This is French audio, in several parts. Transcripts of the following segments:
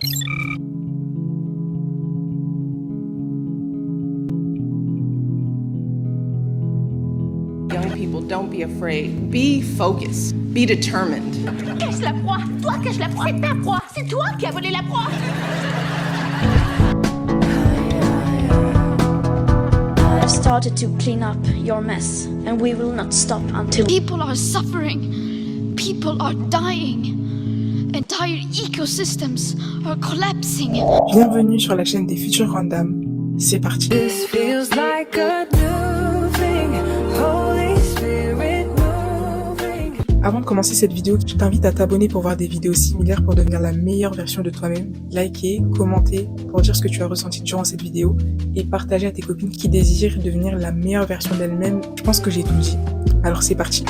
Young people, don't be afraid. Be focused. Be determined. Cache la proie. Toi cache la proie. C'est ta proie. C'est toi qui as volé la proie. I've started to clean up your mess, and we will not stop until People are suffering. People are dying. Entire ecosystems are collapsing. Bienvenue sur la chaîne des futures grandes dames. C'est parti. This feels like a new thing. Holy Spirit moving. Avant de commencer cette vidéo, je t'invite à t'abonner pour voir des vidéos similaires pour devenir la meilleure version de toi-même. Liker, commenter pour dire ce que tu as ressenti durant cette vidéo et partager à tes copines qui désirent devenir la meilleure version d'elles-mêmes. Je pense que j'ai tout dit. Alors c'est parti.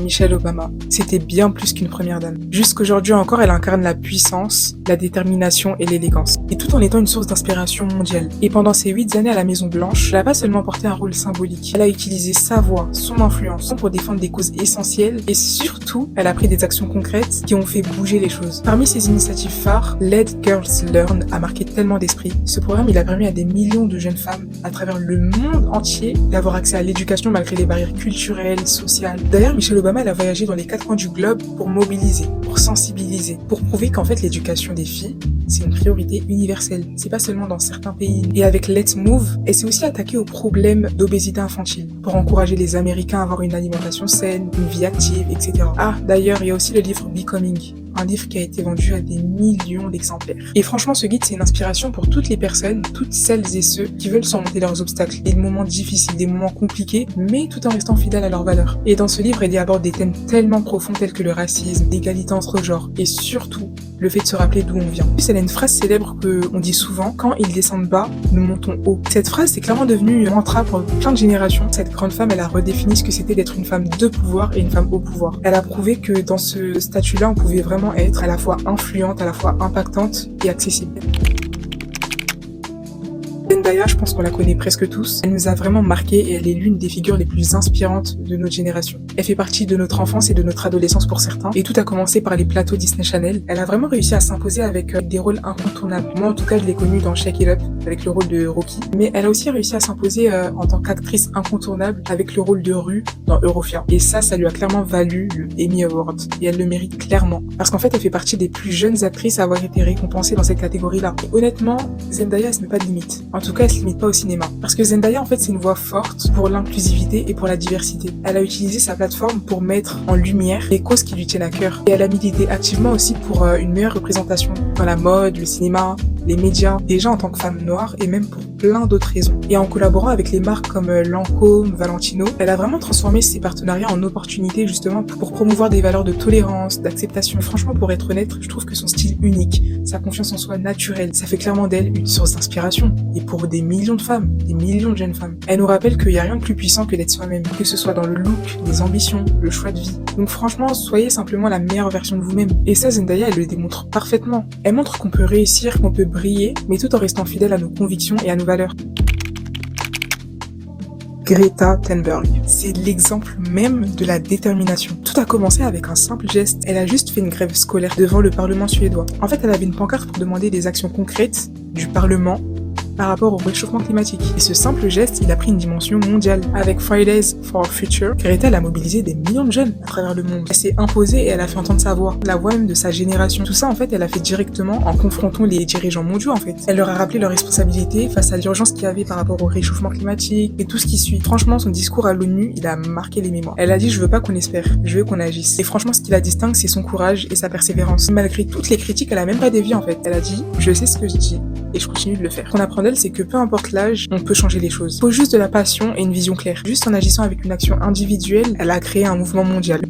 Michelle Obama, c'était bien plus qu'une première dame. Jusqu'aujourd'hui encore, elle incarne la puissance, la détermination et l'élégance. Et tout en étant une source d'inspiration mondiale. Et pendant ses 8 années à la Maison Blanche, elle n'a pas seulement porté un rôle symbolique. Elle a utilisé sa voix, son influence pour défendre des causes essentielles et surtout, elle a pris des actions concrètes qui ont fait bouger les choses. Parmi ses initiatives phares, Let Girls Learn a marqué tellement d'esprits. Ce programme, il a permis à des millions de jeunes femmes à travers le monde entier d'avoir accès à l'éducation malgré les barrières culturelles, sociales. D'ailleurs, Michelle Obama, elle a voyagé dans les 4 coins du globe pour mobiliser, pour sensibiliser, pour prouver qu'en fait l'éducation des filles, c'est une priorité universelle. C'est pas seulement dans certains pays. Et avec Let's Move, elle s'est aussi attaquée au problème d'obésité infantile pour encourager les Américains à avoir une alimentation saine, une vie active, etc. Ah, d'ailleurs, il y a aussi le livre Becoming. Un livre qui a été vendu à des millions d'exemplaires. Et franchement, ce guide, c'est une inspiration pour toutes les personnes, toutes celles et ceux qui veulent surmonter leurs obstacles, des moments difficiles, des moments compliqués, mais tout en restant fidèles à leurs valeurs. Et dans ce livre, elle y aborde des thèmes tellement profonds tels que le racisme, l'égalité entre genres, et surtout, le fait de se rappeler d'où on vient. En plus, elle a une phrase célèbre qu'on dit souvent, quand ils descendent bas, nous montons haut. Cette phrase, c'est clairement devenue un mantra pour plein de générations. Cette grande femme, elle a redéfini ce que c'était d'être une femme de pouvoir et une femme au pouvoir. Elle a prouvé que dans ce statut-là, on pouvait vraiment être à la fois influente, à la fois impactante et accessible. Zendaya, je pense qu'on la connaît presque tous. Elle nous a vraiment marqué et elle est l'une des figures les plus inspirantes de notre génération. Elle fait partie de notre enfance et de notre adolescence pour certains. Et tout a commencé par les plateaux Disney Channel. Elle a vraiment réussi à s'imposer avec des rôles incontournables. Moi, en tout cas, je l'ai connue dans Shake It Up avec le rôle de Rocky. Mais elle a aussi réussi à s'imposer en tant qu'actrice incontournable avec le rôle de Rue dans Eurofia. Et ça lui a clairement valu le Emmy Award. Et elle le mérite clairement. Parce qu'en fait, elle fait partie des plus jeunes actrices à avoir été récompensées dans cette catégorie-là. Et honnêtement, Zendaya, elle se met pas de limite. En tout cas, elle se limite pas au cinéma. Parce que Zendaya, en fait, c'est une voix forte pour l'inclusivité et pour la diversité. Elle a utilisé sa plateforme pour mettre en lumière les causes qui lui tiennent à cœur. Et elle a milité activement aussi pour une meilleure représentation dans la mode, le cinéma, les médias, déjà en tant que femme noire et même pour plein d'autres raisons. Et en collaborant avec les marques comme Lancôme, Valentino, elle a vraiment transformé ses partenariats en opportunités justement pour promouvoir des valeurs de tolérance, d'acceptation. Franchement, pour être honnête, je trouve que son style unique, sa confiance en soi naturelle, ça fait clairement d'elle une source d'inspiration. Et pour des millions de femmes, des millions de jeunes femmes. Elle nous rappelle qu'il n'y a rien de plus puissant que d'être soi-même, que ce soit dans le look, les ambitions, le choix de vie. Donc franchement, soyez simplement la meilleure version de vous-même. Et ça, Zendaya, elle le démontre parfaitement. Elle montre qu'on peut réussir, qu'on peut briller, mais tout en restant fidèle à nos convictions et à nos valeurs. Greta Thunberg. C'est l'exemple même de la détermination. Tout a commencé avec un simple geste. Elle a juste fait une grève scolaire devant le Parlement suédois. En fait, elle avait une pancarte pour demander des actions concrètes du Parlement par rapport au réchauffement climatique. Et ce simple geste, il a pris une dimension mondiale. Avec Fridays for Future, Greta elle a mobilisé des millions de jeunes à travers le monde. Elle s'est imposée et elle a fait entendre sa voix, la voix même de sa génération. Tout ça, en fait, elle a fait directement en confrontant les dirigeants mondiaux, en fait. Elle leur a rappelé leurs responsabilités face à l'urgence qu'il y avait par rapport au réchauffement climatique et tout ce qui suit. Franchement, son discours à l'ONU, il a marqué les mémoires. Elle a dit, je veux pas qu'on espère, je veux qu'on agisse. Et franchement, ce qui la distingue, c'est son courage et sa persévérance. Malgré toutes les critiques, elle a même pas dévié, en fait. Elle a dit, je sais ce que je dis et je continue de le faire. Qu'on apprend d'elle, c'est que peu importe l'âge, on peut changer les choses. Il faut juste de la passion et une vision claire. Juste en agissant avec une action individuelle, elle a créé un mouvement mondial.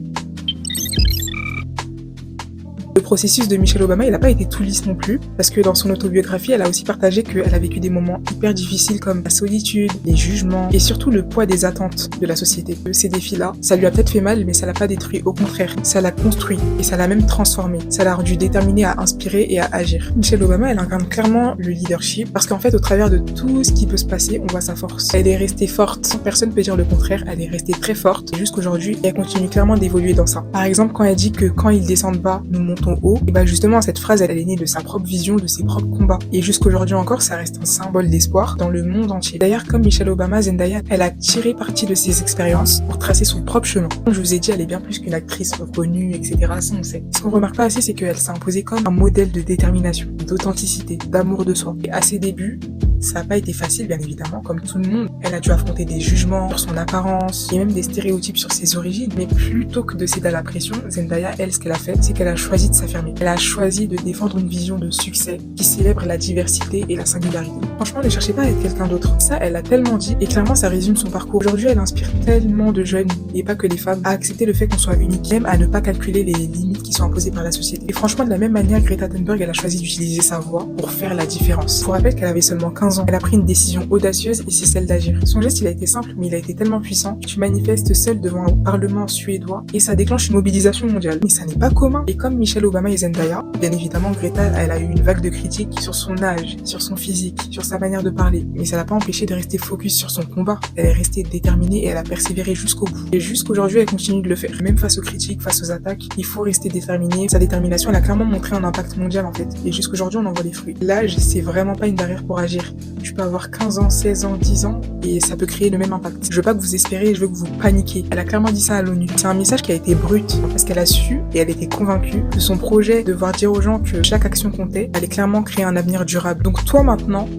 Le processus de Michelle Obama, il n'a pas été tout lisse non plus, parce que dans son autobiographie, elle a aussi partagé qu'elle a vécu des moments hyper difficiles comme la solitude, les jugements et surtout le poids des attentes de la société. Ces défis-là, ça lui a peut-être fait mal, mais ça l'a pas détruit. Au contraire, ça l'a construit et ça l'a même transformé. Ça l'a rendu déterminé à inspirer et à agir. Michelle Obama, elle incarne clairement le leadership parce qu'en fait, au travers de tout ce qui peut se passer, on voit sa force. Elle est restée forte. Personne peut dire le contraire. Elle est restée très forte jusqu'aujourd'hui et elle continue clairement d'évoluer dans ça. Par exemple, quand elle dit que quand ils descendent bas, nous montons haut, et bah justement, cette phrase, elle est née de sa propre vision, de ses propres combats. Et jusqu'aujourd'hui encore, ça reste un symbole d'espoir dans le monde entier. D'ailleurs, comme Michelle Obama, Zendaya, elle a tiré parti de ses expériences pour tracer son propre chemin. Comme je vous ai dit, elle est bien plus qu'une actrice reconnue, etc. Ça, on sait. Ce qu'on remarque pas assez, c'est qu'elle s'est imposée comme un modèle de détermination, d'authenticité, d'amour de soi. Et à ses débuts, ça n'a pas été facile, bien évidemment, comme tout le monde. Elle a dû affronter des jugements sur son apparence et même des stéréotypes sur ses origines. Mais plutôt que de céder à la pression, Zendaya, elle, ce qu'elle a fait, c'est qu'elle a choisi de s'affirmer. Elle a choisi de défendre une vision de succès qui célèbre la diversité et la singularité. Franchement, ne cherchez pas à être quelqu'un d'autre. Ça, elle a tellement dit et clairement, ça résume son parcours. Aujourd'hui, elle inspire tellement de jeunes, et pas que les femmes, à accepter le fait qu'on soit unique, même à ne pas calculer les limites qui sont imposées par la société. Et franchement, de la même manière, Greta Thunberg, elle a choisi d'utiliser sa voix pour faire la différence. Je vous rappelle qu'elle avait seulement 15 ans. Elle a pris une décision audacieuse et c'est celle d'agir. Son geste, il a été simple, mais il a été tellement puissant. Tu manifestes seul devant un parlement suédois et ça déclenche une mobilisation mondiale. Mais ça n'est pas commun. Et comme Michelle Obama et Zendaya, bien évidemment, Greta, elle a eu une vague de critiques sur son âge, sur son physique, sur sa manière de parler. Mais ça l'a pas empêché de rester focus sur son combat. Elle est restée déterminée et elle a persévéré jusqu'au bout. Et jusqu'aujourd'hui, elle continue de le faire. Même face aux critiques, face aux attaques, il faut rester déterminé. Sa détermination, elle a clairement montré un impact mondial en fait. Et jusqu'aujourd'hui, on en voit les fruits. L'âge, c'est vraiment pas une barrière pour agir. Tu peux avoir 15 ans, 16 ans, 10 ans et ça peut créer le même impact. Je veux pas que vous espérez, je veux que vous paniquez. Elle a clairement dit ça à l'ONU. C'est un message qui a été brut parce qu'elle a su et elle était convaincue que son projet de voir dire aux gens que chaque action comptait allait clairement créer un avenir durable. Donc toi maintenant,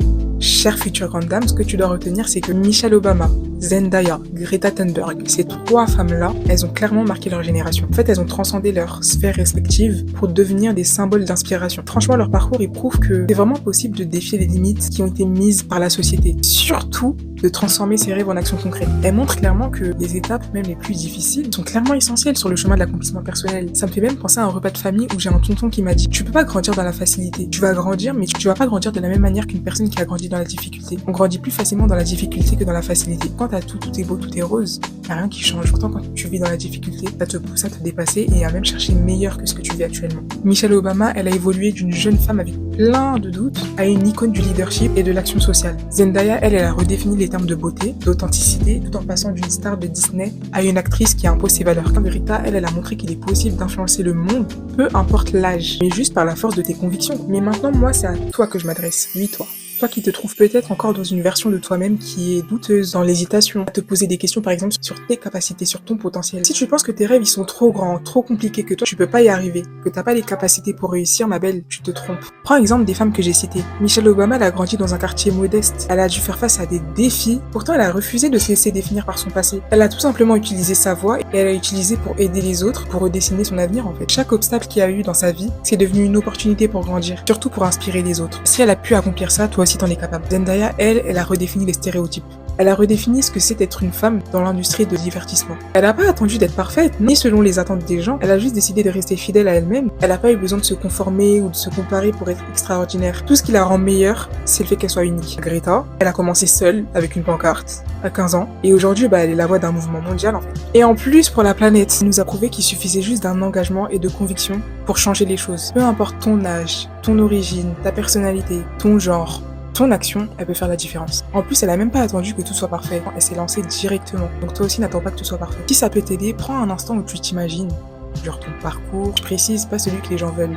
chère future grande dame, ce que tu dois retenir, c'est que Michelle Obama, Zendaya, Greta Thunberg, ces trois femmes-là, elles ont clairement marqué leur génération. En fait, elles ont transcendé leurs sphères respectives pour devenir des symboles d'inspiration. Franchement, leur parcours, il prouve que c'est vraiment possible de défier les limites qui ont été mises par la société. Surtout, de transformer ses rêves en actions concrètes. Elles montrent clairement que les étapes, même les plus difficiles, sont clairement essentielles sur le chemin de l'accomplissement personnel. Ça me fait même penser à un repas de famille où j'ai un tonton qui m'a dit « Tu peux pas grandir dans la facilité. Tu vas grandir, mais tu vas pas grandir de la même manière qu'une personne qui a grandi dans la difficulté. On grandit plus facilement dans la difficulté que dans la facilité. Quand t'as tout est beau, tout est rose, y a rien qui change. Pourtant, quand tu vis dans la difficulté, ça te pousse à te dépasser et à même chercher meilleur que ce que tu vis actuellement. Michelle Obama, elle a évolué d'une jeune femme avec plein de doutes à une icône du leadership et de l'action sociale. Zendaya, elle a redéfini les termes de beauté, d'authenticité, tout en passant d'une star de Disney à une actrice qui impose ses valeurs. Greta, elle a montré qu'il est possible d'influencer le monde, peu importe l'âge, mais juste par la force de tes convictions. Mais maintenant, moi, c'est à toi que je m'adresse. Oui, toi. Toi qui te trouves peut-être encore dans une version de toi-même qui est douteuse, dans l'hésitation, à te poser des questions par exemple sur tes capacités, sur ton potentiel. Si tu penses que tes rêves ils sont trop grands, trop compliqués, que toi tu peux pas y arriver, que t'as pas les capacités pour réussir, ma belle, tu te trompes. Prends exemple des femmes que j'ai citées. Michelle Obama, elle a grandi dans un quartier modeste. Elle a dû faire face à des défis. Pourtant, elle a refusé de se laisser définir par son passé. Elle a tout simplement utilisé sa voix et elle a utilisé pour aider les autres, pour redessiner son avenir en fait. Chaque obstacle qu'il y a eu dans sa vie, c'est devenu une opportunité pour grandir, surtout pour inspirer les autres. Si elle a pu accomplir ça, toi aussi t'en es capable. Zendaya, elle a redéfini les stéréotypes. Elle a redéfini ce que c'est d'être une femme dans l'industrie de divertissement. Elle n'a pas attendu d'être parfaite, ni selon les attentes des gens, elle a juste décidé de rester fidèle à elle-même. Elle n'a pas eu besoin de se conformer ou de se comparer pour être extraordinaire. Tout ce qui la rend meilleure, c'est le fait qu'elle soit unique. Greta, elle a commencé seule, avec une pancarte, à 15 ans, et aujourd'hui, elle est la voix d'un mouvement mondial en fait. Et en plus, pour la planète, elle nous a prouvé qu'il suffisait juste d'un engagement et de conviction pour changer les choses. Peu importe ton âge, ton origine, ta personnalité, ton genre, ton action, elle peut faire la différence. En plus, elle a même pas attendu que tout soit parfait. Elle s'est lancée directement. Donc toi aussi, n'attends pas que tout soit parfait. Si ça peut t'aider, prends un instant où tu t'imagines. Genre ton parcours. Je précise pas celui que les gens veulent.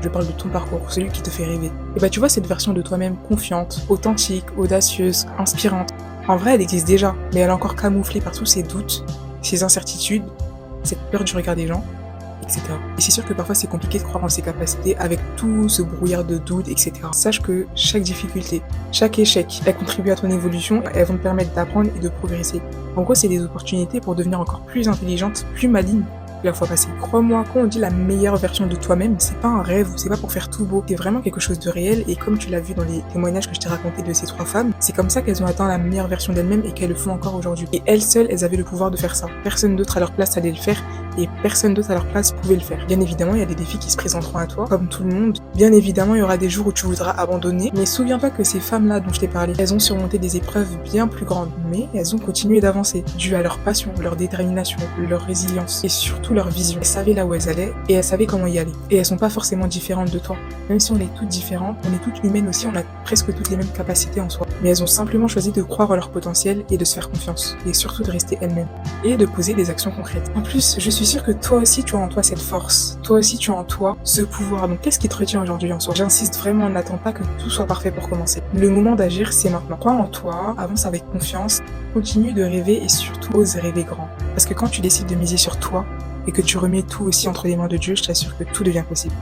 Je parle de ton parcours, celui qui te fait rêver. Et bah tu vois cette version de toi-même confiante, authentique, audacieuse, inspirante. En vrai, elle existe déjà, mais elle est encore camouflée par tous ses doutes, ses incertitudes, cette peur du regard des gens, etc. Et c'est sûr que parfois c'est compliqué de croire en ses capacités avec tout ce brouillard de doutes, etc. Sache que chaque difficulté, chaque échec, elles contribuent à ton évolution, elles vont te permettre d'apprendre et de progresser. En gros, c'est des opportunités pour devenir encore plus intelligente, plus maligne que la fois passée. Crois-moi, quand on dit la meilleure version de toi-même, c'est pas un rêve, c'est pas pour faire tout beau, c'est vraiment quelque chose de réel, et comme tu l'as vu dans les témoignages que je t'ai racontés de ces trois femmes, c'est comme ça qu'elles ont atteint la meilleure version d'elles-mêmes et qu'elles le font encore aujourd'hui. Et elles seules, elles avaient le pouvoir de faire ça. Personne d'autre à leur place allait le faire, et personne d'autre à leur place pouvait le faire. Bien évidemment, il y a des défis qui se présenteront à toi, comme tout le monde. Bien évidemment, il y aura des jours où tu voudras abandonner, mais souviens-toi que ces femmes-là dont je t'ai parlé, elles ont surmonté des épreuves bien plus grandes, mais elles ont continué d'avancer, dû à leur passion, leur détermination, leur résilience et surtout leur vision. Elles savaient là où elles allaient et elles savaient comment y aller. Et elles sont pas forcément différentes de toi. Même si on est toutes différentes, on est toutes humaines aussi, on a presque toutes les mêmes capacités en soi. Mais elles ont simplement choisi de croire à leur potentiel et de se faire confiance, et surtout de rester elles-mêmes, et de poser des actions concrètes. En plus, je suis sûre que toi aussi tu as en toi cette force, toi aussi tu as en toi ce pouvoir, donc qu'est-ce qui te retient aujourd'hui en soi? J'insiste vraiment, n'attends pas que tout soit parfait pour commencer. Le moment d'agir, c'est maintenant. Crois en toi, avance avec confiance, continue de rêver et surtout ose rêver grand. Parce que quand tu décides de miser sur toi, et que tu remets tout aussi entre les mains de Dieu, je t'assure que tout devient possible.